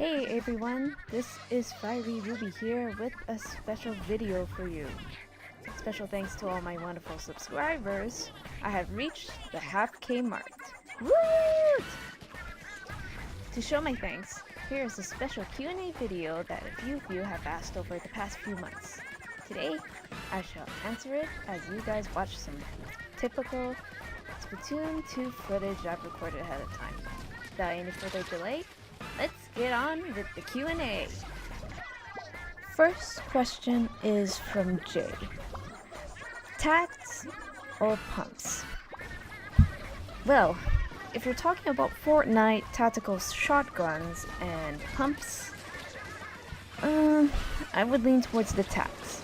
Hey everyone, this is FireyRuby here with a special video for you. Special thanks to all my wonderful subscribers. I have reached the half K mark. Woot! To show my thanks, here is a special Q&A video that a few of you have asked over the past few months. Today, I shall answer it as you guys watch some typical Splatoon 2 footage I've recorded ahead of time. Without any further delay, let's get on with the Q&A. First question is from Jay. Tats or pumps? Well, if you're talking about Fortnite tactical shotguns and pumps, I would lean towards the tats.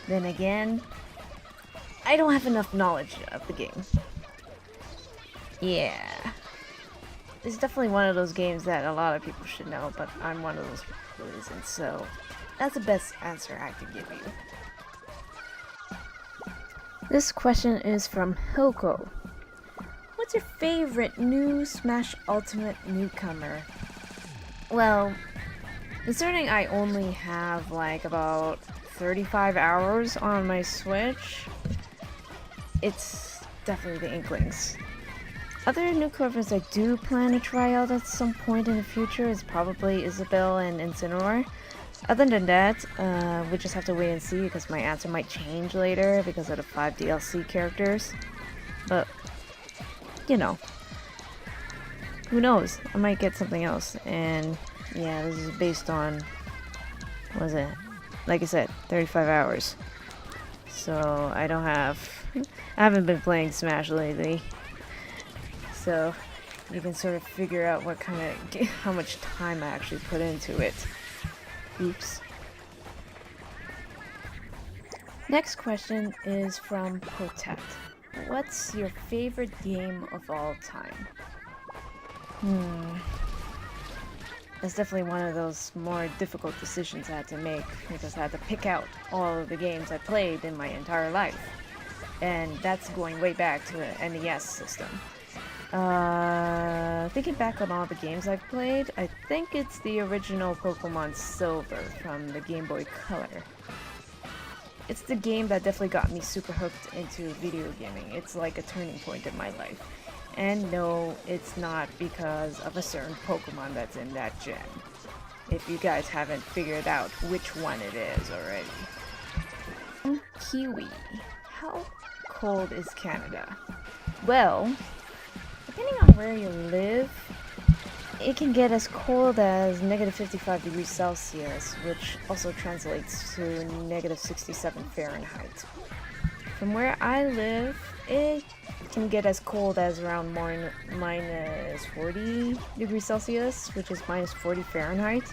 Then again, I don't have enough knowledge of the game. Yeah. It's definitely one of those games that a lot of people should know, but I'm one of those people who isn't, so that's the best answer I can give you. This question is from Hilko. What's your favorite new Smash Ultimate newcomer? Well, considering I only have like about 35 hours on my Switch, it's definitely the Inklings. Other newcomers I do plan to try out at some point in the future is probably Isabelle and Incineroar. Other than that, we just have to wait and see because my answer might change later because of the 5 DLC characters. But, you know, who knows? I might get something else. And yeah, this is based on, what is it? Like I said, 35 hours. So I haven't been playing Smash lately. So you can sort of figure out what kind of, how much time I actually put into it. Oops. Next question is from Potet. What's your favorite game of all time? That's definitely one of those more difficult decisions I had to make because I had to pick out all of the games I played in my entire life. And that's going way back to the NES system. Thinking back on all the games I've played, I think it's the original Pokemon Silver from the Game Boy Color. It's the game that definitely got me super hooked into video gaming. It's like a turning point in my life. And no, it's not because of a certain Pokemon that's in that gen. If you guys haven't figured out which one it is already. Kiwi. How cold is Canada? Well, depending on where you live, it can get as cold as -55 degrees Celsius, which also translates to -67 Fahrenheit. From where I live, it can get as cold as around -40 degrees Celsius, which is -40 Fahrenheit.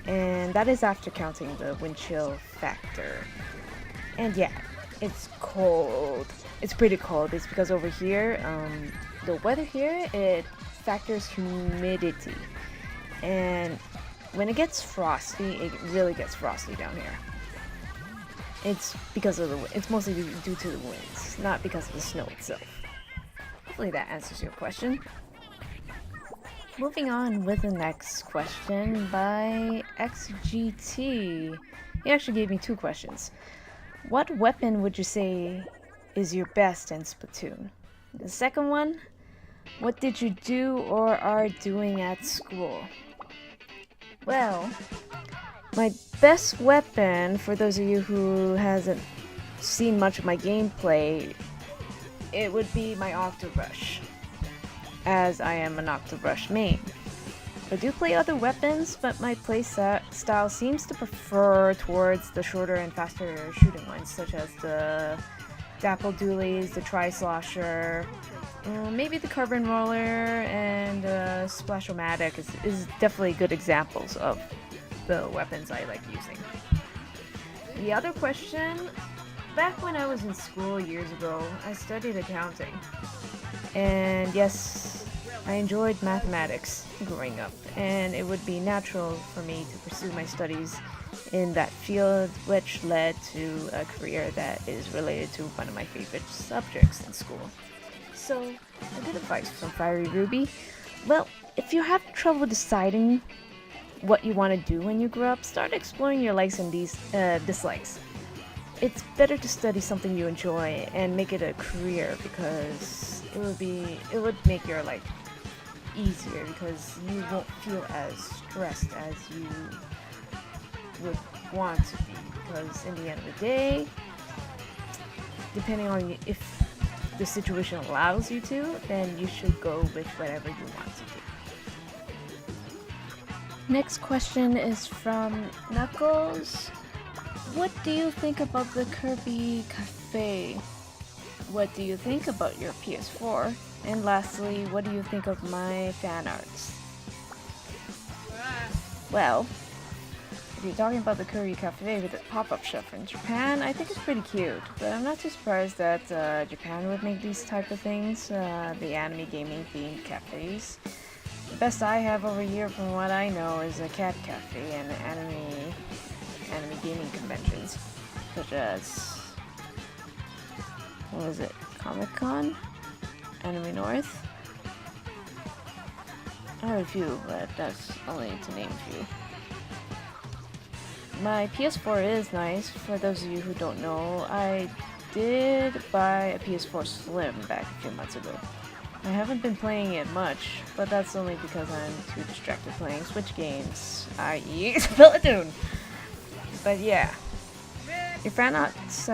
And that is after counting the wind chill factor. And yeah, it's cold. It's pretty cold. It's because over here, the weather here, it factors humidity. And when it gets frosty, it really gets frosty down here. It's because of it's mostly due to the winds, not because of the snow itself. Hopefully that answers your question. Moving on with the next question by XGT. He actually gave me 2 questions. What weapon would you say is your best in Splatoon? The second one, what did you do or are doing at school? Well, my best weapon, for those of you who hasn't seen much of my gameplay, it would be my Octobrush, as I am an Octobrush main. I do play other weapons, but my play style seems to prefer towards the shorter and faster shooting ones, such as the Dapple Doolies, the Tri-Slosher, maybe the Carbon Roller, and Splash-O-Matic is definitely good examples of the weapons I like using. The other question, back when I was in school years ago, I studied accounting. And yes, I enjoyed mathematics growing up, and it would be natural for me to pursue my studies in that field, which led to a career that is related to one of my favorite subjects in school. So, a good advice from FireyRuby. Well, if you have trouble deciding what you want to do when you grow up, start exploring your likes and dislikes. It's better to study something you enjoy and make it a career, because it would make your life easier, because you won't feel as stressed as you would want to be, because in the end of the day, depending on if the situation allows you to, then you should go with whatever you want to do. Next question is from Knuckles. What do you think about the Kirby Cafe? What do you think about your PS4? And lastly, what do you think of my fan arts? Well, if you're talking about the Kirby Cafe with the pop-up shop in Japan, I think it's pretty cute, but I'm not too surprised that Japan would make these type of things, the anime gaming themed cafes. The best I have over here, from what I know, is a cat cafe and anime gaming conventions, such as, what was it, Comic-Con? Anime North? I have a few, but that's only to name a few. My PS4 is nice. For those of you who don't know, I did buy a PS4 Slim back a few months ago. I haven't been playing it much, but that's only because I'm too distracted playing Switch games, i.e. Splatoon! But yeah, your fan arts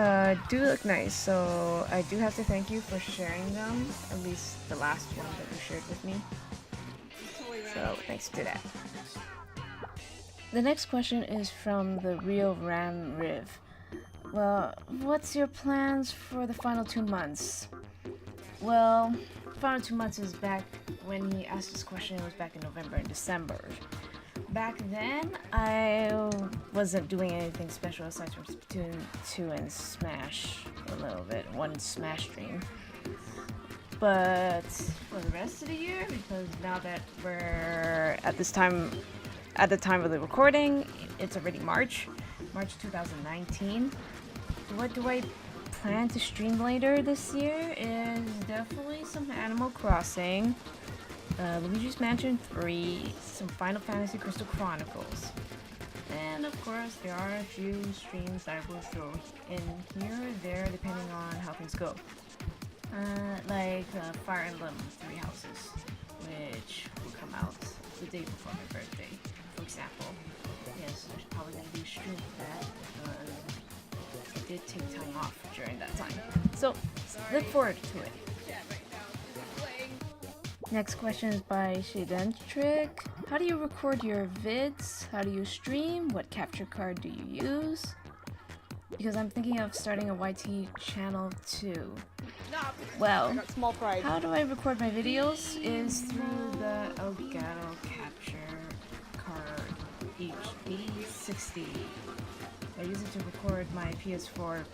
do look nice, so I do have to thank you for sharing them, at least the last one that you shared with me. So thanks to that. The next question is from the Real Ram Riv. Well, what's your plans for the final 2 months? Well, final 2 months is back when he asked this question, it was back in November and December. Back then, I wasn't doing anything special aside from Splatoon 2 and Smash a little bit, one Smash stream. But for the rest of the year, because now that we're at the time of the recording, it's already March 2019. What do I plan to stream later this year is definitely some Animal Crossing, Luigi's Mansion 3, some Final Fantasy Crystal Chronicles, and of course there are a few streams that I will throw in here or there depending on how things go. Like Fire Emblem 3 Houses, which will come out the day before my birthday, for example. Yes, there's probably going to be a stream for that, because I did take time off during that time. So, look forward to it. Next question is by Shadentrick. How do you record your vids? How do you stream? What capture card do you use? Because I'm thinking of starting a YT channel too. Well, how do I record my videos is through the Elgato capture card HD60. I use it to record my PS4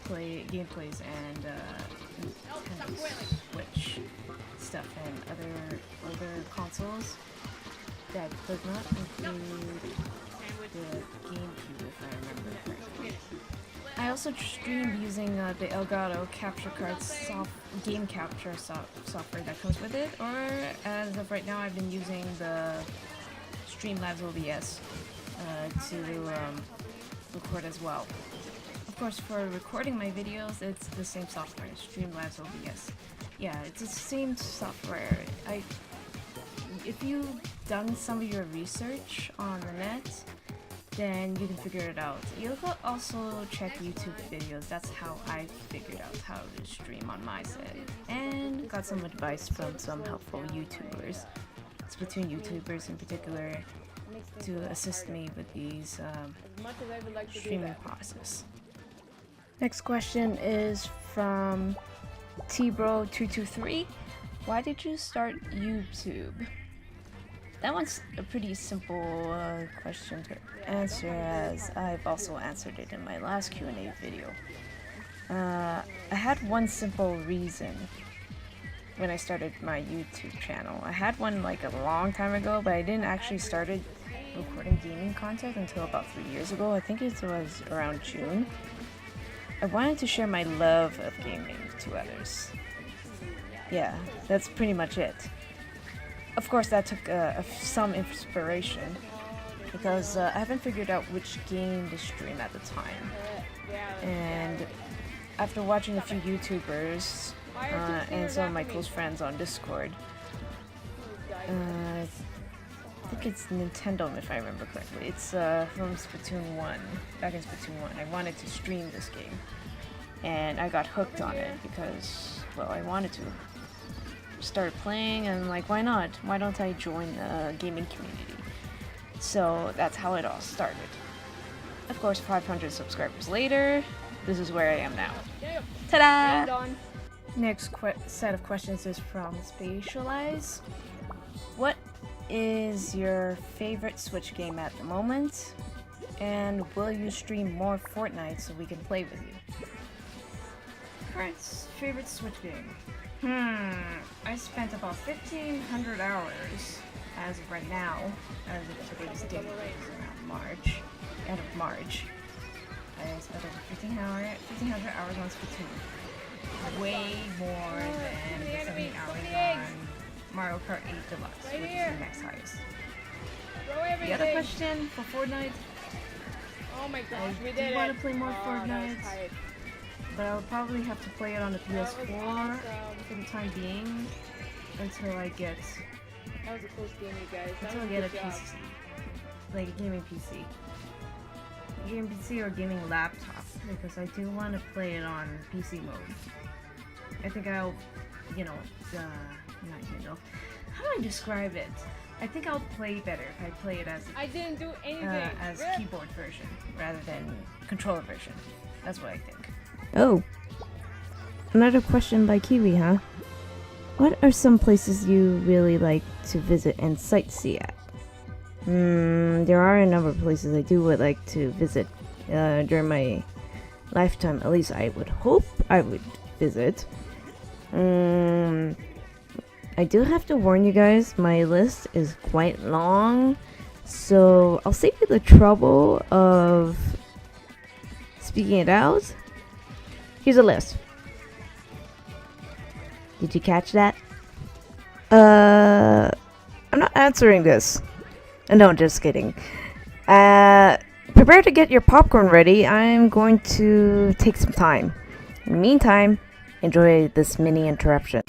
gameplays and Nintendo Switch stuff and other consoles. That does not include the GameCube, if I remember correctly. I also stream using the Elgato capture card game capture software that comes with it, or as of right now I've been using the Streamlabs OBS to record as well. Of course, for recording my videos, it's the same software, Streamlabs OBS. Yeah, it's the same software. If you've done some of your research on the net, then you can figure it out. You can also check YouTube videos. That's how I figured out how to stream on my side, and got some advice from some helpful YouTubers, Splatoon YouTubers in particular, to assist me with these streaming process. Next question is from Tbro223. Why did you start YouTube? That one's a pretty simple question to answer, as I've also answered it in my last Q&A video. I had one simple reason when I started my YouTube channel. I had one like a long time ago, but I didn't actually start recording gaming content until about 3 years ago. I think it was around June. I wanted to share my love of gaming to others. Yeah, that's pretty much it. Of course, that took some inspiration because I haven't figured out which game to stream at the time. And after watching a few YouTubers and some of my close friends on Discord, I think it's Nintendo if I remember correctly. It's from Splatoon 1, back in Splatoon 1. I wanted to stream this game, and I got hooked on it because, well, I wanted to. Started playing and I'm like, why not? Why don't I join the gaming community? So that's how it all started. Of course, 500 subscribers later, this is where I am now. Ta-da! Next set of questions is from Spatialize. What is your favorite Switch game at the moment? And will you stream more Fortnite so we can play with you? Current favorite Switch game? I spent about 1,500 hours as of right now, as of today's date, end of March. I spent over 1,500 hours on Splatoon. Way more than the 70 hours on Mario Kart 8 Deluxe, which is the next highest. The other question for Fortnite, oh my gosh, we did it. I do want to play more Fortnite, but I'll probably have to play it on the PS4 for the time being until I get. That was a close game, you guys. Until I get a PC, like a gaming PC. Gaming PC or gaming laptop, because I do want to play it on PC mode. I think I'll, how do I describe it? I think I'll play better if I play it as I didn't do anything as keyboard version rather than controller version. That's what I think. Oh, another question by Kiwi, huh? What are some places you really like to visit and sightsee at? There are a number of places I would like to visit during my lifetime. At least I would hope I would visit. I do have to warn you guys, my list is quite long, so I'll save you the trouble of speaking it out. Here's a list. Did you catch that? I'm not answering this. No, just kidding. Prepare to get your popcorn ready. I'm going to take some time. In the meantime, enjoy this mini interruption.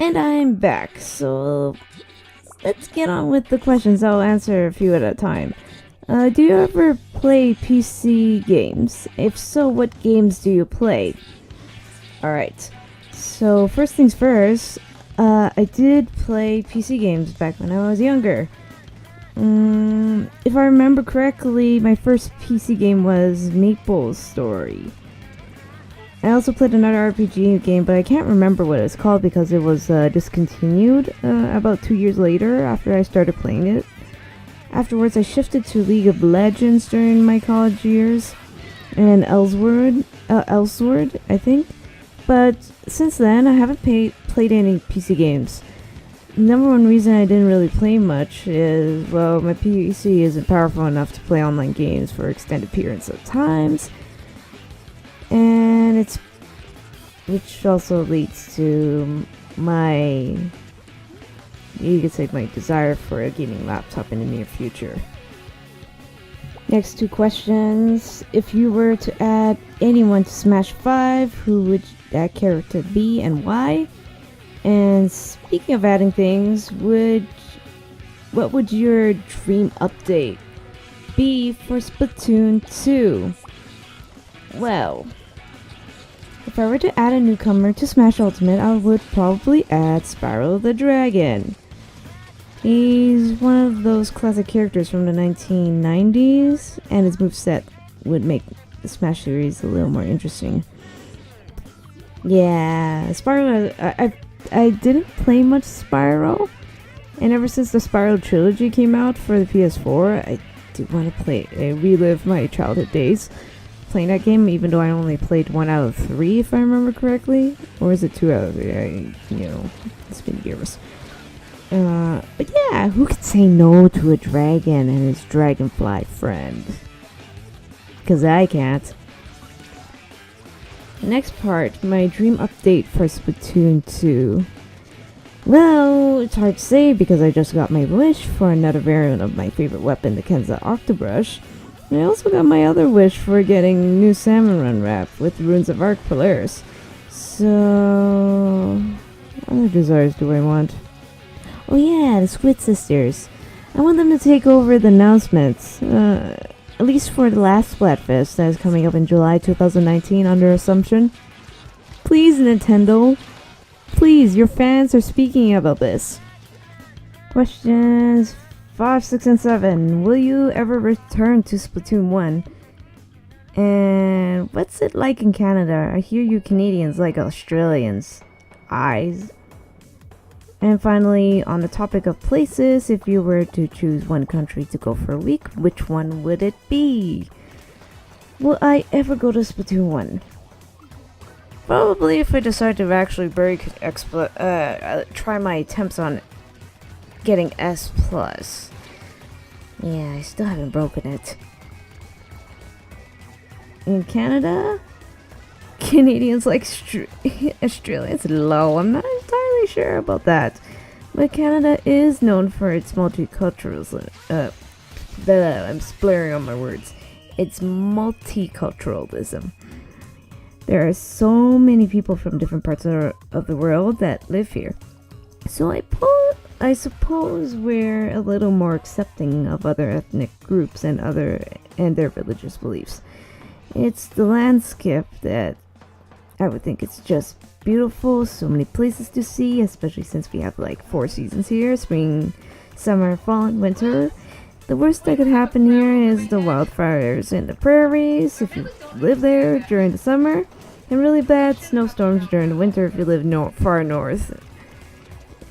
And I'm back, so let's get on with the questions. I'll answer a few at a time. Do you ever play PC games? If so, what games do you play? Alright, so first things first, I did play PC games back when I was younger. If I remember correctly, my first PC game was Maple Story. I also played another RPG game, but I can't remember what it's called because it was discontinued about 2 years later after I started playing it. Afterwards, I shifted to League of Legends during my college years, and Elsword, I think. But since then, I haven't played any PC games. Number one reason I didn't really play much is, well, my PC isn't powerful enough to play online games for extended periods of times. And which also leads to my desire for a gaming laptop in the near future. Next two questions. If you were to add anyone to Smash 5, who would that character be and why? And speaking of adding things, what would your dream update be for Splatoon 2? Well, if I were to add a newcomer to Smash Ultimate, I would probably add Spyro the Dragon. He's one of those classic characters from the 1990s, and his moveset would make the Smash series a little more interesting. Yeah, Spyro, I didn't play much Spyro, and ever since the Spyro trilogy came out for the PS4, I do want to relive my childhood days playing that game, even though I only played 1 out of 3, if I remember correctly. Or is it 2 out of 3? It's been years. But yeah, who could say no to a dragon and his dragonfly friend? Because I can't. Next part, my dream update for Splatoon 2. Well, it's hard to say because I just got my wish for another variant of my favorite weapon, the Kenza Octobrush. I also got my other wish for getting new Salmon Run wrap with Runes of Arc Polaris. So, what other desires do I want? Oh yeah, the Squid Sisters. I want them to take over the announcements. At least for the last Splatfest that is coming up in July 2019 under Assumption. Please, Nintendo. Please, your fans are speaking about this. Questions 5, 6, and 7. Will you ever return to Splatoon 1? And what's it like in Canada? I hear you Canadians like Australians. Eyes. And finally, on the topic of places, if you were to choose one country to go for a week, which one would it be? Will I ever go to Splatoon 1? Probably if I decide to actually try my attempts on getting S+. Yeah, I still haven't broken it. In Canada? Canadians like Australians? Low. I'm not entirely sure about that. But Canada is known for its multiculturalism. I'm splurring on my words. It's multiculturalism. There are so many people from different parts of the world that live here. So I suppose we're a little more accepting of other ethnic groups and their religious beliefs. It's the landscape that I would think it's just beautiful. So many places to see, especially since we have like 4 seasons here: spring, summer, fall, and winter. The worst that could happen here is the wildfires in the prairies if you live there during the summer, and really bad snowstorms during the winter if you live far north.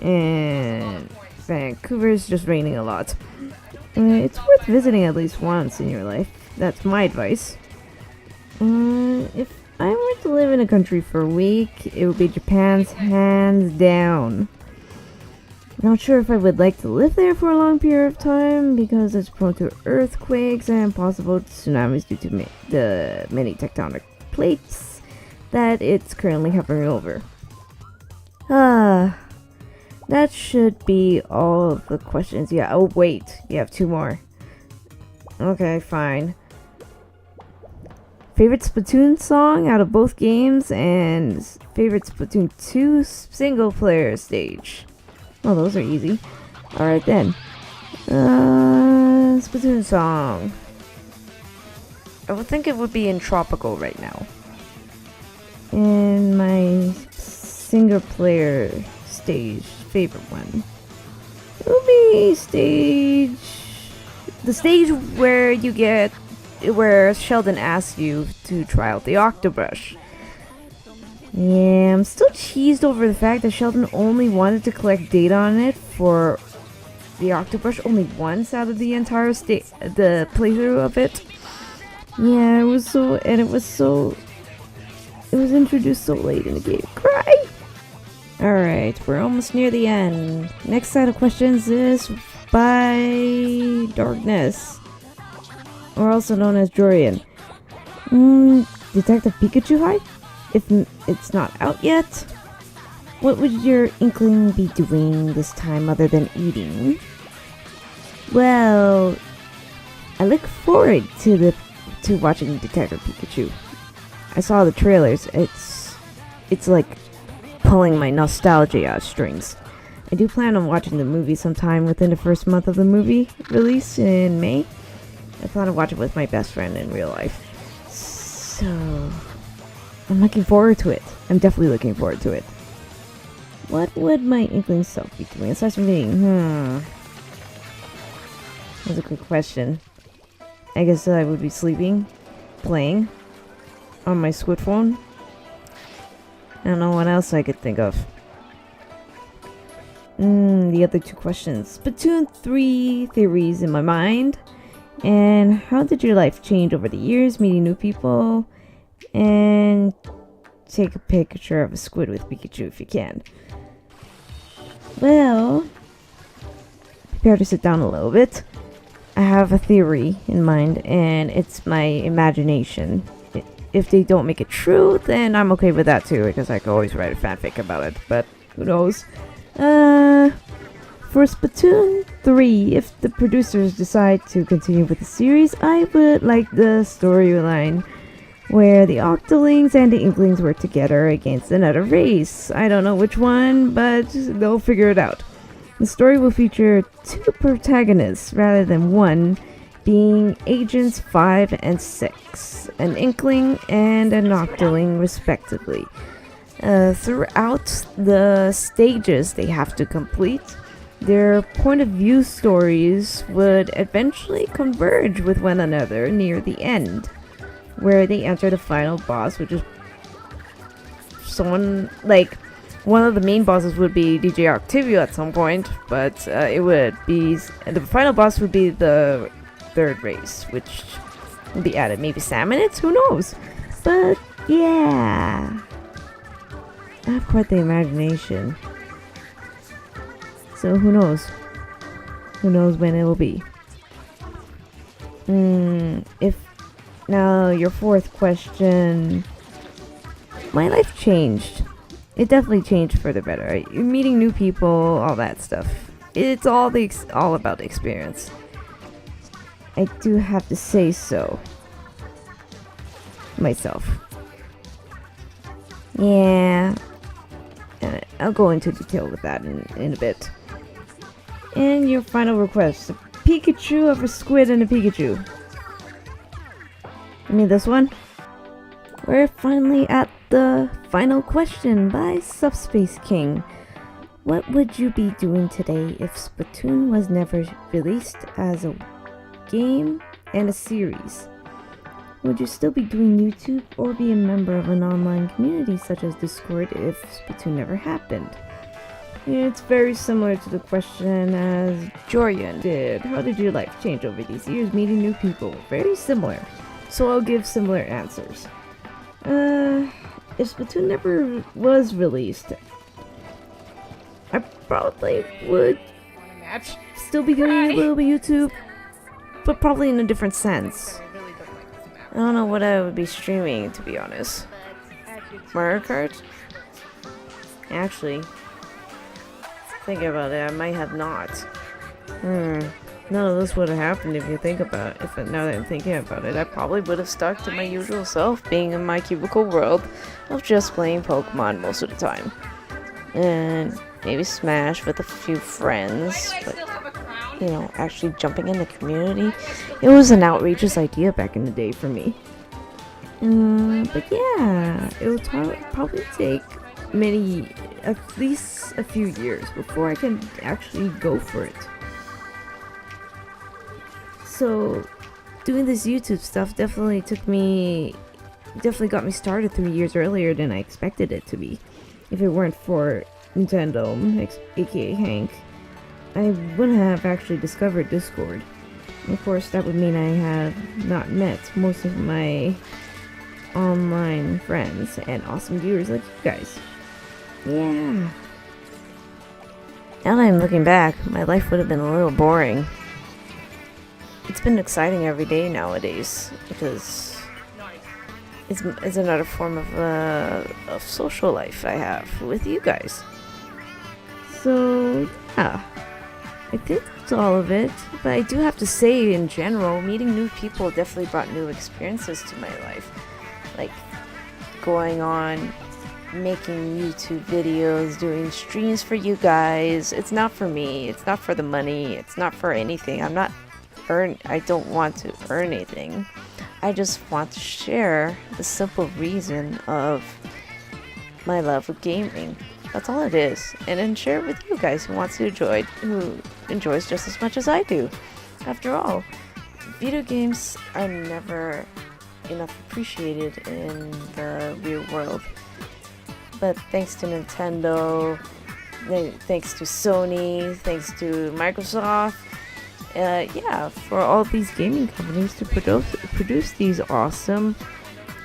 And Vancouver's just raining a lot. It's worth visiting at least once in your life. That's my advice. If I were to live in a country for a week, it would be Japan's hands down. Not sure if I would like to live there for a long period of time because it's prone to earthquakes and possible tsunamis due to the many tectonic plates that it's currently hovering over. That should be all of the questions. Yeah, oh wait, you have 2 more. Okay, fine. Favorite Splatoon song out of both games and favorite Splatoon 2 single player stage. Well, those are easy. Alright then. Splatoon song. I would think it would be in Tropical right now. And my single player stage, favorite one. It would be the stage where Sheldon asks you to try out the Octobrush. Yeah, I'm still cheesed over the fact that Sheldon only wanted to collect data on it for the Octobrush only once out of the entire the playthrough of it. Yeah, it was introduced so late in the game. Cry! Alright, we're almost near the end. Next set of questions is by Darkness, or also known as Jorian. Detective Pikachu hype? If it's not out yet? What would your inkling be doing this time other than eating? Well, I look forward to watching Detective Pikachu. I saw the trailers. It's like pulling my nostalgia strings. I do plan on watching the movie sometime within the first month of the movie release in May. I plan to watch it with my best friend in real life. So I'm looking forward to it. I'm definitely looking forward to it. What would my inkling self be doing aside from eating? That's a good question. I guess I would be sleeping, playing on my Squid phone. I don't know what else I could think of. The other 2 questions. Splatoon 3 theories in my mind. And how did your life change over the years, meeting new people? And take a picture of a squid with Pikachu if you can. Well, prepare to sit down a little bit. I have a theory in mind, and it's my imagination. If they don't make it true, then I'm okay with that too, because I can always write a fanfic about it, but who knows. For Splatoon 3, if the producers decide to continue with the series, I would like the storyline where the Octolings and the Inklings work together against another race. I don't know which one, but they'll figure it out. The story will feature 2 protagonists rather than one, being Agents 5 and 6, an Inkling and an Octoling respectively. Throughout the stages they have to complete, their point of view stories would eventually converge with one another near the end, where they enter the final boss, which is someone like one of the main bosses would be DJ Octavio at some point, but it would be the final boss would be the 3rd race, which will be added. Maybe Salmonids, who knows? But yeah, I have quite the imagination. So who knows? Who knows when it will be? If now your 4th question, my life changed. It definitely changed for the better. Right? Meeting new people, all that stuff. It's all about the experience. I do have to say so. Myself. Yeah. And I'll go into detail with that in a bit. And your final request: a Pikachu of a squid and a Pikachu. You mean this one? We're finally at the final question by Subspace King. What would you be doing today if Splatoon was never released as a game and a series? Would you still be doing YouTube or be a member of an online community such as Discord if Splatoon never happened? It's very similar to the question as Jorian did. How did your life change over these years meeting new people? Very similar. So I'll give similar answers. If Splatoon never was released, I probably would still be doing a little bit of YouTube, but probably in a different sense. I don't know what I would be streaming, to be honest. Mario Kart? Actually, thinking about it, I might have not. None of this would have happened if you think about it. Now that I'm thinking about it, I probably would have stuck to my usual self, being in my cubicle world of just playing Pokemon most of the time. And maybe Smash with a few friends, but you know, actually jumping in the community, it was an outrageous idea back in the day for me. But yeah, it will probably take at least a few years before I can actually go for it. So doing this YouTube stuff definitely got me started 3 years earlier than I expected it to be. If it weren't for Nintendo, aka Hank, I wouldn't have actually discovered Discord. Of course, that would mean I have not met most of my online friends and awesome viewers like you guys. Yeah. Now that I'm looking back, my life would have been a little boring. It's been exciting every day nowadays because it's another form of social life I have with you guys. So yeah, I think that's all of it. But I do have to say, in general, meeting new people definitely brought new experiences to my life. Like going on, making YouTube videos, doing streams for you guys. It's not for me. It's not for the money. It's not for anything. I don't want to earn anything. I just want to share the simple reason of my love of gaming. That's all it is. And then share it with you guys who enjoys just as much as I do. After all, video games are never enough appreciated in the real world. But thanks to Nintendo, thanks to Sony, thanks to Microsoft, for all these gaming companies to produce these awesome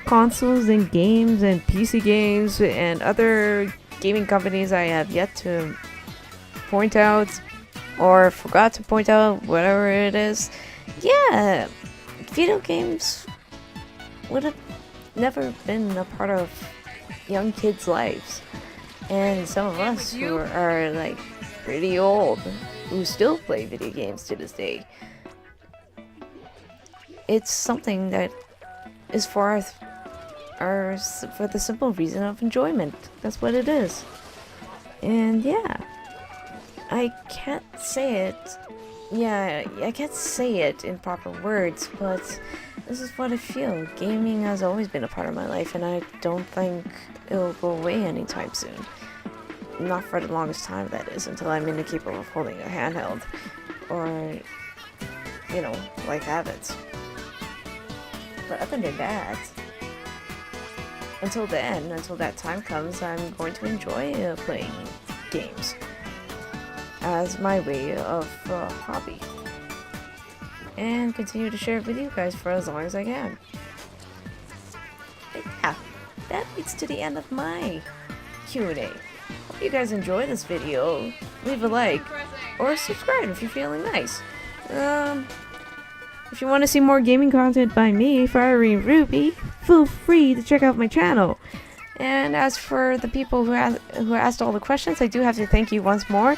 consoles and games and PC games and other gaming companies I have yet to point out. or forgot to point out whatever it is, yeah, video games would have never been a part of young kids' lives. And some of us who are like pretty old, who still play video games to this day, it's something that is for for the simple reason of enjoyment. That's what it is. And yeah, I can't say it. Yeah, I can't say it in proper words, but this is what I feel. Gaming has always been a part of my life, and I don't think it'll go away anytime soon. Not for the longest time, that is, until I'm incapable of holding a handheld, or, you know, like habits. But other than that, until then, until that time comes, I'm going to enjoy playing games as my way of hobby, and continue to share it with you guys for as long as I can. But yeah, that leads to the end of my Q&A. Hope you guys enjoy this video. Leave a like or subscribe if you're feeling nice. If you want to see more gaming content by me, FireyRuby, feel free to check out my channel. And as for the people who asked all the questions, I do have to thank you once more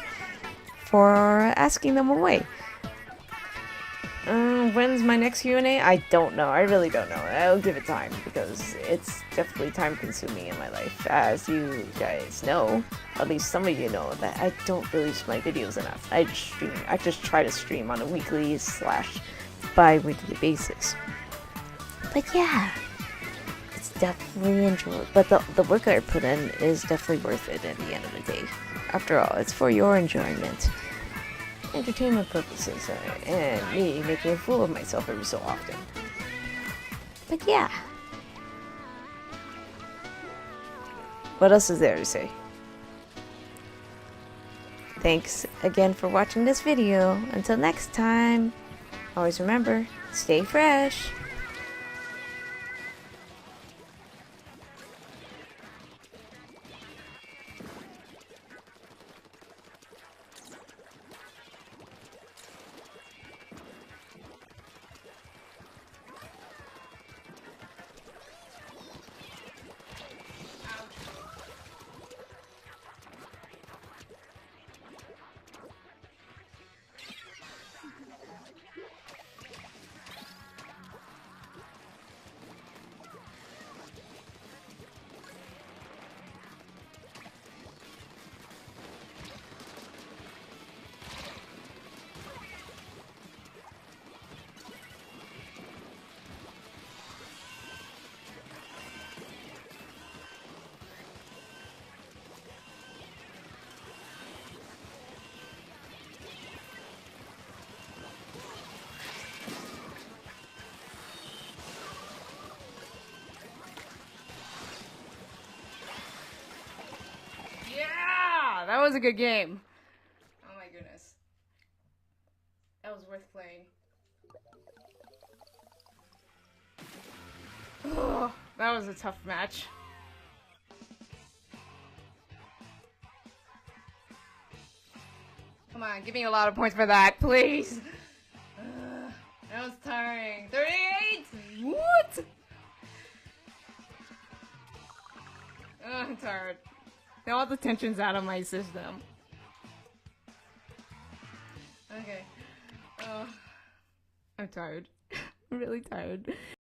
for asking them away. When's my next Q&A? I don't know. I really don't know. I'll give it time, because it's definitely time consuming in my life. As you guys know, at least some of you know, that I don't release my videos enough. I just try to stream on a weekly / bi-weekly basis. But yeah, it's definitely enjoyable. But the work I put in is definitely worth it at the end of the day. After all, it's for your enjoyment, entertainment purposes, and me making a fool of myself every so often. But yeah, what else is there to say? Thanks again for watching this video. Until next time, always remember, stay fresh. That was a good game. Oh my goodness. That was worth playing. Oh, that was a tough match. Come on, give me a lot of points for that, please. That was tiring. 38? What? I'm tired. All the tension's out of my system. Okay. I'm tired. I'm really tired.